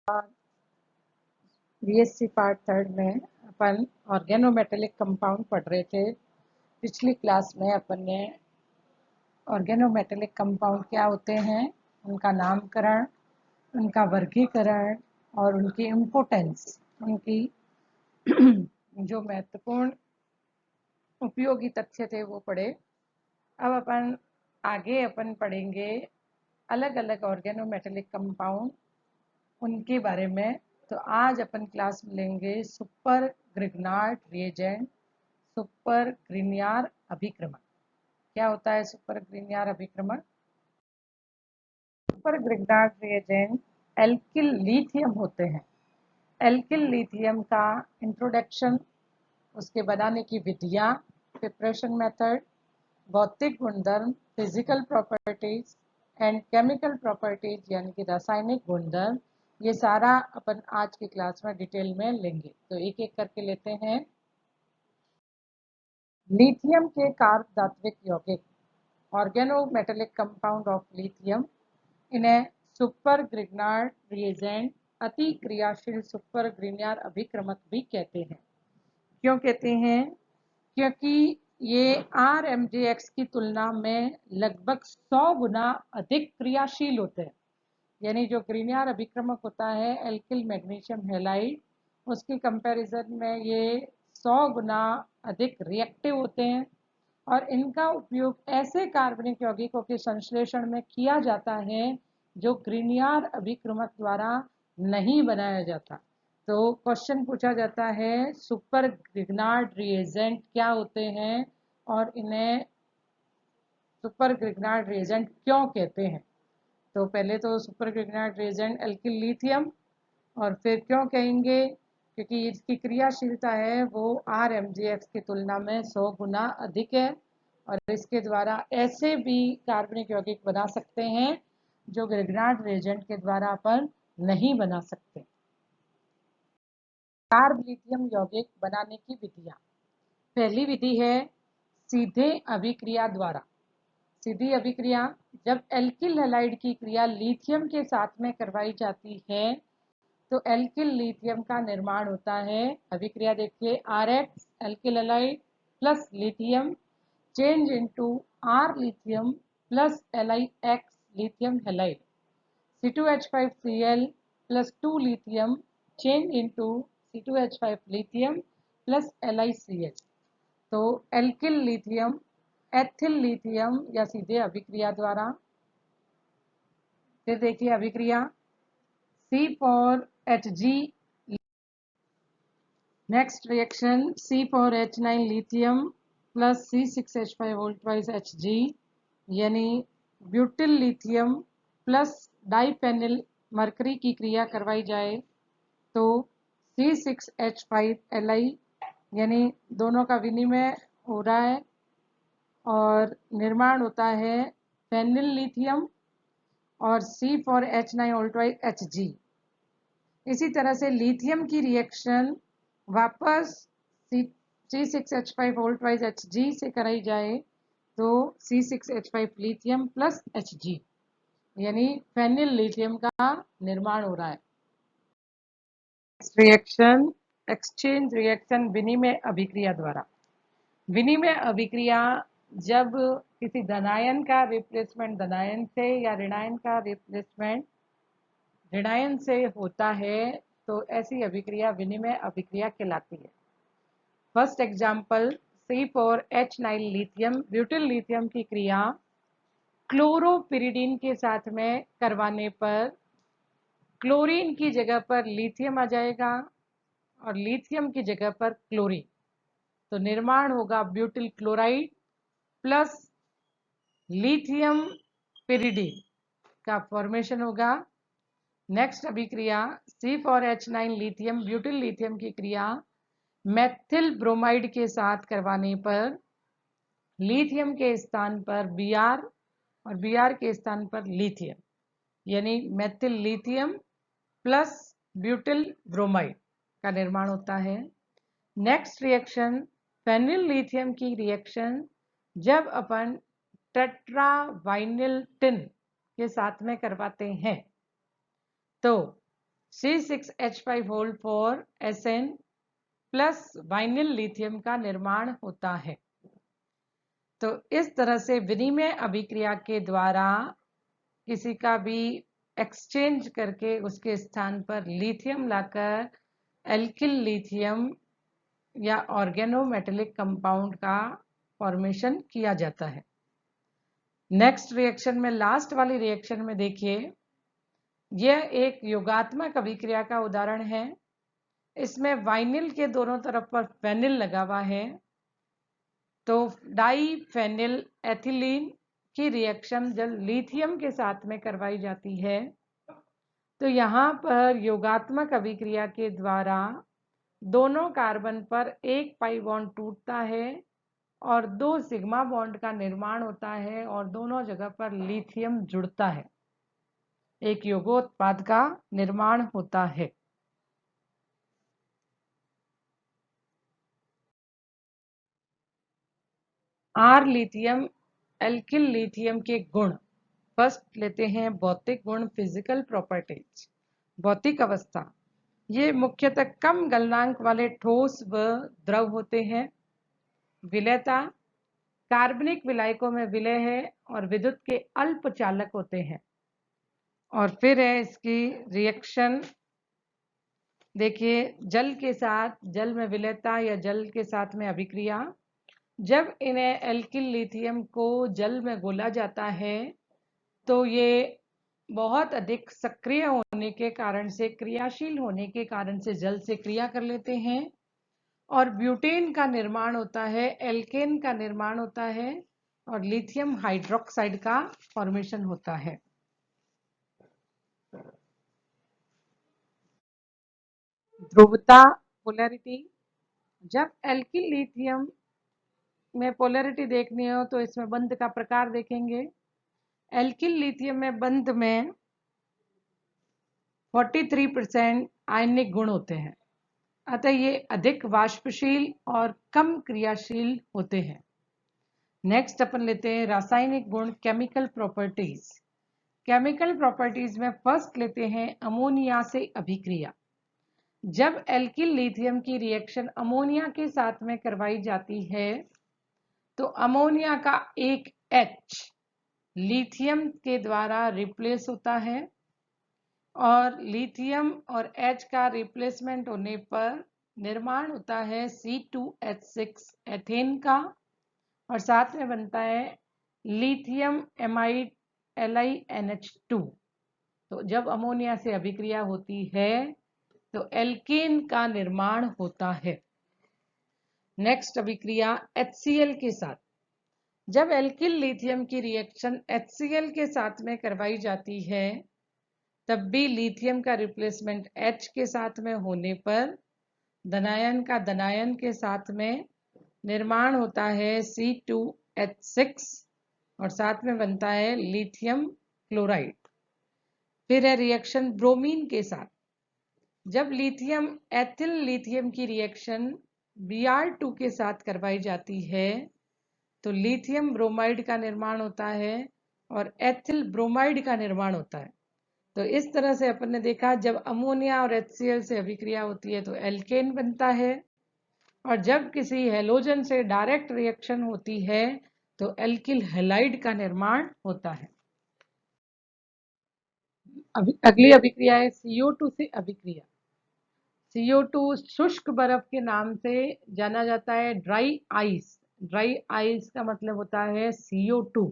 BSc part third में अपन organometallic compound पढ़ रहे थे। पिछली क्लास में अपन ने ऑर्गेनोमेटेलिक कंपाउंड क्या होते हैं, उनका नामकरण, उनका वर्गीकरण और उनकी इम्पोर्टेंस, उनकी जो महत्वपूर्ण उपयोगी तथ्य थे वो पढ़े। अब अपन पढ़ेंगे अलग अलग ऑर्गेनोमेटेलिक कंपाउंड, उनके बारे में। तो आज अपन क्लास में लेंगे super Grignard reagent, super Grignard अभिक्रमण। क्या होता है सुपर ग्रिग्नार्ड अभिक्रमण? Super Grignard reagent alkyl lithium होते हैं। एल्किल लिथियम का इंट्रोडक्शन, उसके बनाने की विधियाँ, प्रिपरेशन मेथड, भौतिक गुणधर्म, physical properties and chemical properties यानी कि रासायनिक गुणधर्म, ये सारा अपन आज की क्लास में डिटेल में लेंगे। तो एक एक करके लेते हैं। लिथियम के कार्ब धात्विक यौगिक, ऑर्गेनोमेटेलिक कंपाउंड ऑफ लिथियम, इन्हें सुपर ग्रिग्नार्ड रिएजेंट, अति क्रियाशील सुपर ग्रिग्नार्ड अभिक्रमक भी कहते हैं। क्यों कहते हैं? क्योंकि ये RMJX की तुलना में लगभग 100 गुना अधिक क्रियाशील होते हैं। यानी जो ग्रिग्नार्ड अभिक्रमक होता है एल्किल मैग्नीशियम हैलाइड, उसकी कंपैरिजन में ये 100 गुना अधिक रिएक्टिव होते हैं और इनका उपयोग ऐसे कार्बनिक यौगिकों के संश्लेषण में किया जाता है जो ग्रिग्नार्ड अभिक्रमक द्वारा नहीं बनाया जाता। तो क्वेश्चन पूछा जाता है सुपर ग्रिग्नार्ड रिएजेंट क्या होते हैं और इन्हें सुपर ग्रिग्नार्ड रिएजेंट क्यों कहते हैं। तो पहले तो super Grignard reagent alkyl lithium, और फिर क्यों कहेंगे? क्योंकि इसकी क्रियाशीलता है वो RMJX की तुलना में 100 गुना अधिक है और इसके द्वारा ऐसे भी कार्बनिक यौगिक बना सकते हैं जो ग्रिग्नार्ड रिएजेंट के द्वारा अपन नहीं बना सकते। कार्ब लिथियम यौगिक बनाने की विधियां। पहली विधि है सीधे अभिक्रिया द्वारा। सीधी अभिक्रिया, जब एल्किल हैलाइड की क्रिया लिथियम के साथ में करवाई जाती है तो एल्किल लिथियम का निर्माण होता है। अभिक्रिया देखिए, RX alkyl halide plus lithium change into R lithium plus LiX lithium halide, C2H5Cl plus 2 lithium change into C2H5 lithium plus LiCl। तो एल्किल लिथियम एथिल लिथियम या सीधे अभिक्रिया द्वारा। फिर देखिए अभिक्रिया C4Hg, next reaction C4H9 lithium plus C6H5 वोल्टवाइज Hg, यानी butyl lithium plus डाइपेनिल mercury की क्रिया करवाई जाए तो C6H5 Li, यानी दोनों का विनिमय हो रहा है और निर्माण होता है फेनिल लिथियम और C4H9 वोल्टवाइज Hg। इसी तरह से लिथियम की रिएक्शन वापस C6H5 वोल्टवाइज Hg से कराई जाए तो C6H5 लिथियम प्लस Hg, यानी फेनिल लिथियम का निर्माण हो रहा है। रिएक्शन एक्सचेंज रिएक्शन विनिमय अभिक्रिया द्वारा। विनिमय अभिक्रिया, जब किसी धनायन का रिप्लेसमेंट धनायन से या ऋणायन का रिप्लेसमेंट ऋणायन से होता है तो ऐसी अभिक्रिया विनिमय अभिक्रिया कहलाती है। First example C4H9 lithium butyl lithium की क्रिया क्लोरोपिरिडीन के साथ में करवाने पर क्लोरीन की जगह पर लिथियम आ जाएगा और लिथियम की जगह पर क्लोरीन, तो निर्माण होगा butyl chloride plus lithium pyridine का फॉर्मेशन होगा। नेक्स्ट अभिक्रिया C4H9 लिथियम ब्यूटिल लिथियम की क्रिया मेथिल ब्रोमाइड के साथ करवाने पर लिथियम के स्थान पर Br और Br के स्थान पर लिथियम, यानी methyl lithium plus butyl bromide का निर्माण होता है। नेक्स्ट रिएक्शन फेनिल लिथियम की रिएक्शन, जब अपन टेट्रावाइनिल टिन के साथ में करवाते हैं तो C6H5 प्लस वाइनिल लिथियम का निर्माण होता है। तो इस तरह से विनिमय अभिक्रिया के द्वारा किसी का भी एक्सचेंज करके उसके स्थान पर लिथियम लाकर एल्किल लिथियम या ऑर्गेनोमेटेलिक कंपाउंड का फॉर्मेशन किया जाता है। नेक्स्ट रिएक्शन में, लास्ट वाली रिएक्शन में देखिए, यह एक योगात्मक अभिक्रिया का उदाहरण है। इसमें वाइनिल के दोनों तरफ पर फेनिल लगा हुआ है, तो डाई फेनिल एथिलीन की रिएक्शन जब लिथियम के साथ में करवाई जाती है तो यहाँ पर योगात्मक अभिक्रिया के द्वारा दोनों कार्बन पर एक पाई बॉन्ड टूटता है और 2 सिग्मा बॉन्ड का निर्माण होता है और दोनों जगह पर लिथियम जुड़ता है, एक योगोत्पाद का निर्माण होता है। आर लिथियम एल्किल लिथियम के गुण। फर्स्ट लेते हैं भौतिक गुण, फिजिकल प्रॉपर्टीज। भौतिक अवस्था, ये मुख्यतः कम गलनांक वाले ठोस व द्रव होते हैं। विलयता, कार्बनिक विलायकों में विलय है और विद्युत के अल्प चालक होते हैं। और फिर है इसकी रिएक्शन, देखिए जल के साथ, जल में विलयता या जल के साथ में अभिक्रिया। जब इन्हें एल्किल लिथियम को जल में घोला जाता है तो ये बहुत अधिक सक्रिय होने के कारण से, क्रियाशील होने के कारण से जल से क्रिया कर लेते हैं और ब्यूटेन का निर्माण होता है, एल्केन का निर्माण होता है और लिथियम हाइड्रोक्साइड का फॉर्मेशन होता है। ध्रुवता, पोलैरिटी, जब एल्किल लिथियम में पोलैरिटी देखनी हो तो इसमें बंध का प्रकार देखेंगे। एल्किल लिथियम में बंध में 43% आयनिक गुण होते हैं, अतः ये अधिक वाष्पशील और कम क्रियाशील होते हैं। नेक्स्ट अपन लेते हैं रासायनिक गुण, केमिकल प्रॉपर्टीज। केमिकल प्रॉपर्टीज में फर्स्ट लेते हैं अमोनिया से अभिक्रिया। जब एल्किल लिथियम की रिएक्शन अमोनिया के साथ में करवाई जाती है तो अमोनिया का एक H लिथियम के द्वारा रिप्लेस होता है और लिथियम और H का रिप्लेसमेंट होने पर निर्माण होता है C2H6 एथेन का और साथ में बनता है लिथियम एमाइड LiNH2। तो जब अमोनिया से अभिक्रिया होती है तो एल्केन का निर्माण होता है। नेक्स्ट अभिक्रिया HCl के साथ। जब एल्किल लिथियम की रिएक्शन HCl के साथ में करवाई जाती है तब भी लिथियम का रिप्लेसमेंट H के साथ में होने पर धनायन का धनायन के साथ में निर्माण होता है C2H6 और साथ में बनता है लिथियम क्लोराइड। फिर है रिएक्शन ब्रोमीन के साथ। जब लिथियम एथिल लिथियम की रिएक्शन Br2 के साथ करवाई जाती है तो लिथियम ब्रोमाइड का निर्माण होता है और एथिल ब्रोमाइड का निर्माण होता है। तो इस तरह से अपन ने देखा, जब अमोनिया और HCl से अभिक्रिया होती है तो एल्केन बनता है और जब किसी हेलोजन से डायरेक्ट रिएक्शन होती है तो एल्किल हैलाइड का निर्माण होता है। अगली अभिक्रिया है CO2 से अभिक्रिया। CO2 शुष्क बर्फ के नाम से जाना जाता है, ड्राई आइस। ड्राई आइस का मतलब होता है CO2।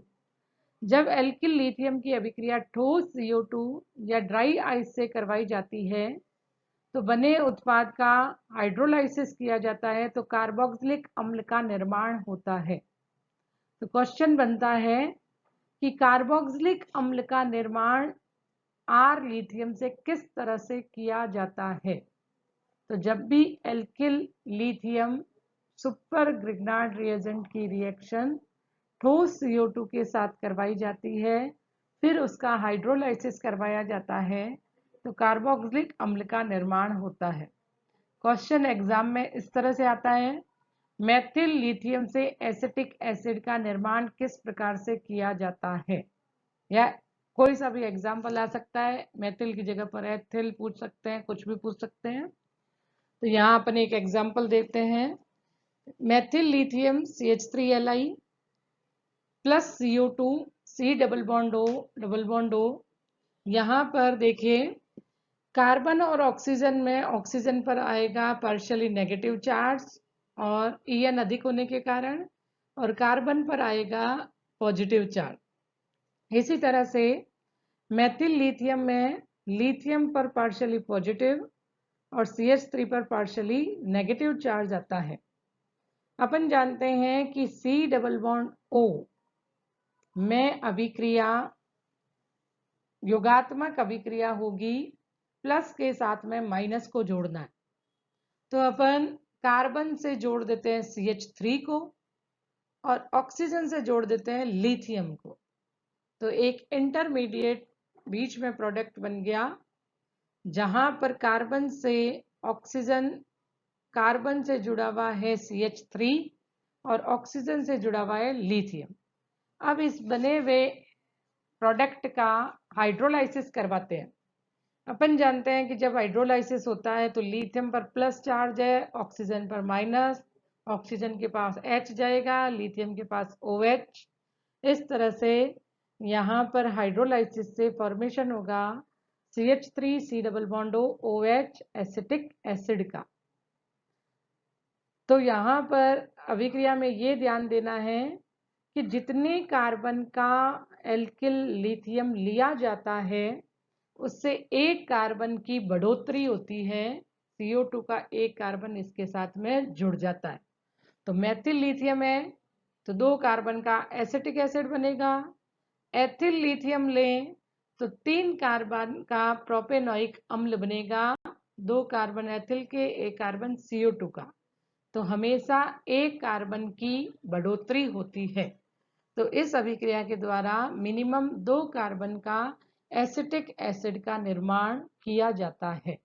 जब एल्किल लिथियम की अभिक्रिया ठोस CO2 या ड्राई आइस से करवाई जाती है तो बने उत्पाद का हाइड्रोलाइसिस किया जाता है तो कार्बोक्सिलिक अम्ल का निर्माण होता है। तो क्वेश्चन बनता है कि कार्बोक्सिलिक अम्ल का निर्माण आर लिथियम से किस तरह से किया जाता है। तो जब भी alkyl lithium super Grignard reagent की रिएक्शन ठोस CO2 के साथ करवाई जाती है, फिर उसका हाइड्रोलाइसिस करवाया जाता है तो कार्बोक्सिलिक अम्ल का निर्माण होता है। क्वेश्चन एग्जाम में इस तरह से आता है, मेथिल लिथियम से एसिटिक एसिड का निर्माण किस प्रकार से किया जाता है, या कोई सा भी एग्जाम्पल आ सकता है, मेथिल की जगह पर एथिल पूछ सकते हैं, कुछ भी पूछ सकते हैं। तो यहाँ अपन एक एग्जाम्पल देते हैं, methyl lithium CH3Li plus CO2 C double bond O। यहाँ पर देखिए कार्बन और ऑक्सीजन में ऑक्सीजन पर आएगा पार्शियली नेगेटिव चार्ज और En अधिक होने के कारण, और कार्बन पर आएगा पॉजिटिव चार्ज। इसी तरह से मेथिल लिथियम में लिथियम पर पार्शियली पॉजिटिव और CH3 पर पार्शियली नेगेटिव चार्ज आता है। अपन जानते हैं कि C डबल बॉन्ड O में अभिक्रिया योगात्मक अभिक्रिया होगी, प्लस के साथ में माइनस को जोड़ना है। तो अपन कार्बन से जोड़ देते हैं CH3 को और ऑक्सीजन से जोड़ देते हैं लिथियम को। तो एक इंटरमीडिएट बीच में प्रोडक्ट बन गया, जहां पर कार्बन से जुड़ा हुआ है CH3 और ऑक्सीजन से जुड़ा हुआ है लिथियम। अब इस बने हुए प्रोडक्ट का हाइड्रोलाइसिस करवाते हैं। अपन जानते हैं कि जब हाइड्रोलाइसिस होता है तो लिथियम पर प्लस चार्ज है, ऑक्सीजन पर माइनस, ऑक्सीजन के पास H जाएगा, लिथियम के पास OH। इस तरह से यहाँ पर हाइड्रोलाइसिस से फॉर्मेशन होगा CH3 C double bond O OH acetic acid का। तो यहाँ पर अभिक्रिया में ये ध्यान देना है कि जितने कार्बन का एल्किल लिथियम लिया जाता है उससे एक कार्बन की बढ़ोतरी होती है, CO2 का एक कार्बन इसके साथ में जुड़ जाता है। तो मेथिल लिथियम है तो 2 कार्बन का एसिटिक एसिड बनेगा। एथिल लिथियम लें तो 3 कार्बन का प्रोपेनोइक अम्ल बनेगा, 2 कार्बन एथिल के, 1 कार्बन CO2 का। तो हमेशा एक कार्बन की बढ़ोतरी होती है। तो इस अभिक्रिया के द्वारा मिनिमम 2 कार्बन का एसिटिक एसिड का निर्माण किया जाता है।